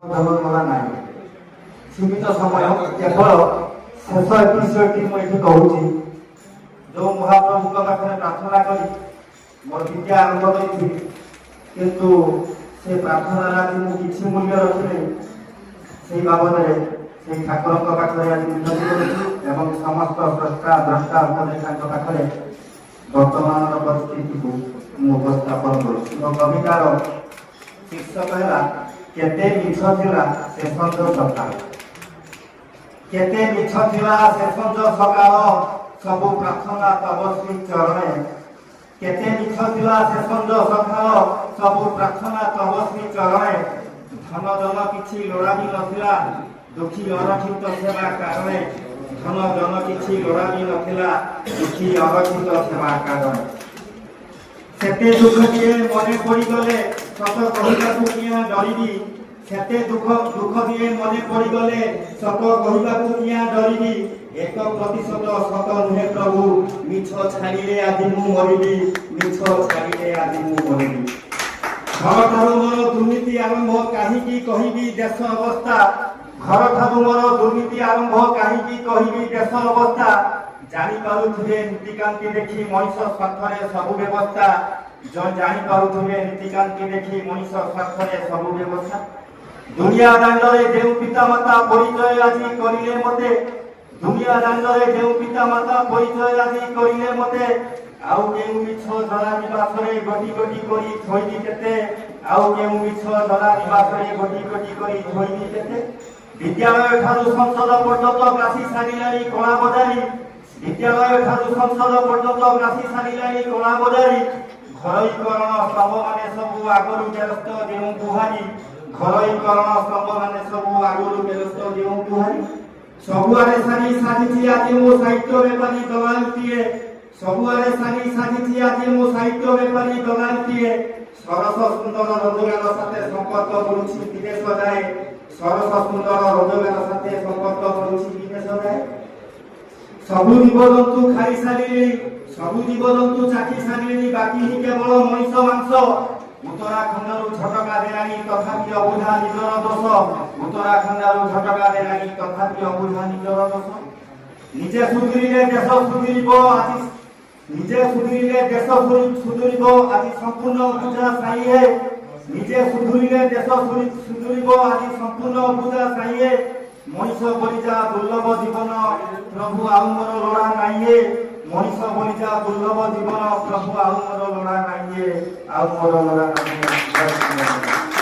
ଧର୍ମମାଳା ନାହିଁ। ସୀମିତ ସମୟ କେବଳ ଶେଷ ଏପିସୋଡଟି ମୁଁ ଏଠି କହୁଛି। ଯେଉଁ ମହାପ୍ରଭୁଙ୍କ ପାଖରେ ପ୍ରାର୍ଥନା କରି ମୋର ବିଦ୍ୟା ଆରମ୍ଭ କରିଥିଲି, କିନ୍ତୁ ସେ ପ୍ରାର୍ଥନାରେ ଆଜି ମୁଁ କିଛି ମୂଲ୍ୟ ରଖିଲି। ସେଇ ବାବଦରେ ସେଇ ଠାକୁରଙ୍କ ପାଖରେ ଆଜି ବିନତି କରୁଛି ଏବଂ ସମସ୍ତ ଦ୍ରଷ୍ଟା ଉପଦେଷ୍ଟାଙ୍କ ପାଖରେ ବର୍ତ୍ତମାନର ପରିସ୍ଥିତିକୁ ମୁଁ ଉପସ୍ଥାପନ କରୁଛି। ମୋ କବିତାର ଶୀର୍ଷକ ହେଲା କେତେ ମିଛ ଥିଲା ସେ ସଞ୍ଜ ସକାଳ। କେତେ ମିଛ ଥିଲା ସେ ସଞ୍ଜ ସକାଳ, ସବୁ ପ୍ରାର୍ଥନା ତବ ଶ୍ରୀ ଚରଣେ। କେତେ ମିଛ ଥିଲା ସେ ସଞ୍ଜ ସକାଳ, ସବୁ ପ୍ରାର୍ଥନା ତବ ଶ୍ରୀ ଚରଣେ। ଧନ ଜନ କିଛି ଲୋଡ଼ା ବି ନଥିଲା, ଦୁଃଖୀ ଅରକ୍ଷିତ ସେବା କାରଣେ। ଧନ ଜନ କିଛି ଲୋଡ଼ା ବି ନଥିଲା, ଦୁଃଖୀ ଅରକ୍ଷିତ ସେବା କାରଣେ। ସେତେ ଦୁଃଖ ଦିଏ ମନେ ପଡ଼ିଗଲେ ସତ କହିବାକୁ କିଆଁ ଡରିବି। ସେତେ ଦୁଃଖ ଦିଏ ମନେ ପଡ଼ିଗଲେ ସତ କହିବାକୁ କିଆଁ ଡରିବି। 1% ସତ ନୁହେଁ ପ୍ରଭୁ, ମିଛ ଛାଡ଼ିଲେ ଆଜି ମୁଁ ମରିବି। ମିଛ ଛାଡ଼ିଲେ ଆଜି ମୁଁ ମରିବି। ଘରଠାରୁ ମୋର ଦୁର୍ନୀତି ଆରମ୍ଭ କାହିଁକି କହିବି ଦେଶ ଅବସ୍ଥା। ଘରଠାରୁ ମୋର ଦୁର୍ନୀତି ଆରମ୍ଭ କାହିଁକି କହିବି ଦେଶ ଅବସ୍ଥା। ଜାଣିପାରୁଥିବେ ନୀତିକାନ୍ତି ଦେଖି ମଣିଷ ସ୍ୱାର୍ଥରେ ସବୁ ବ୍ୟବସ୍ଥା। ଜାଣିପାରୁଥିବେ ନୀତିକାନ୍ତି ଦେଖି ମଣିଷ ସ୍ୱାର୍ଥରେ ସବୁ ବ୍ୟବସ୍ଥା। ଦୁନିଆ ଦାଣ୍ଡରେ ଯେଉଁ ପିତାମାତା ପରିଚୟ ଆଜି କରିଲେ ମତେ, ଦୁନିଆ ଦାଣ୍ଡରେ ଯେଉଁ ପିତାମାତା ପରିଚୟ ଆଜି କରିଲେ ମତେ। ଆଉ କେଉଁ ମିଛ ଧରା ନିବାସରେ ଗୋଟି ଗୋଟି କରି ଥୋଇବି କେତେ। ଆଉ କେଉଁ ମିଛ ଧରା ନିବାସରେ ଗୋଟି ଗୋଟି କରି ଥୋଇବି କେତେ। ବିଦ୍ୟାଳୟ ଠାରୁ ସଂସଦ ପର୍ଯ୍ୟନ୍ତ କାଶି ସାରିଲାଣି କଳା ବଜାରୀ। ବିଦ୍ୟାଳୟ ଠାରୁ ସଂସଦ ପର୍ଯ୍ୟନ୍ତ କାଶି ସାରିଲାଣି କଳା ବଜାରୀ। ଘରୋଇକରଣ ସ୍ତମ୍ଭମାନେ ସବୁ ଆଗରୁ ଫେରସ୍ତ ଯେଉଁ ଗୁହାରି। ଘରୋଇକରଣ ସ୍ତମ୍ଭମାନେ ସବୁ ଆଗରୁ ଫେରସ୍ତ ଯେଉଁ ଗୁହାରି। ସବୁଆଡେ ସାଜିଛି ଆଜି ମୋ ସାହିତ୍ୟ ବେପାରୀ ଦଲାଲଟିଏ। ସବୁଆଡେ ସାଜିଛି ଆଜି ମୋ ସାହିତ୍ୟ ବେପାରୀ ଦଲାଲଟିଏ। ସରସ ସୁନ୍ଦର ରୋଜଗାର ସାଥେ ସମ୍ପର୍କ କରୁଛି ବିଦେଶ ଯାଏ। ସରସ ସୁନ୍ଦର ରୋଜଗାର ସାଥେ ସମ୍ପର୍କ କରୁଛି ବିଦେଶ ଯାଏ। ସବୁ ଜୀବଜନ୍ତୁ ଖାଇ ସାରିଲେଣି, ସବୁ ଜୀବଜନ୍ତୁ ଚାଖି ସାରିଲେଣି, ବାକି ହିଁ କେବଳ ମଣିଷ ମାଂସ। ଉତ୍ତରାଖଣ୍ଡରୁ ଝଟକା ଦେଲାଣି ତଥାପି ଅବୁଝା ନିଜର ଦୋଷ। ଉତ୍ତରାଖଣ୍ଡରୁ ଝଟକା ଦେଲାଣି ତଥାପି ଅବୁଝା ନିଜର ଦୋଷ। ନିଜେ ସୁଧୁରିଲେ ଦେଶ ସୁଧୁରିବ ଆଜି। ନିଜେ ସୁଧୁରିଲେ ଦେଶ ସୁଧୁରିବ ଆଜି ସମ୍ପୂର୍ଣ୍ଣ ବୁଝା ସାଇଏ। ନିଜେ ସୁଧୁରିଲେ ଦେଶ ସୁଧୁରିବ ଆଜି ସମ୍ପୂର୍ଣ୍ଣ ବୁଝା ସାଇଏ। ମଣିଷ ବଳିଯା ଦୁର୍ଲଭ ଜୀବନ ପ୍ରଭୁ ଆଉ ମୋର ଲୋଡ଼ା ନାଇଁଏ। ମଣିଷ ବଳିଯା ଦୁର୍ଲଭ ଜୀବନ ପ୍ରଭୁ ଆଉ ମୋର ଲୋଡ଼ା ନାଇଁଏ। ଆଉ ମୋର ଲୋଡ଼ା ନାଇଁଏ।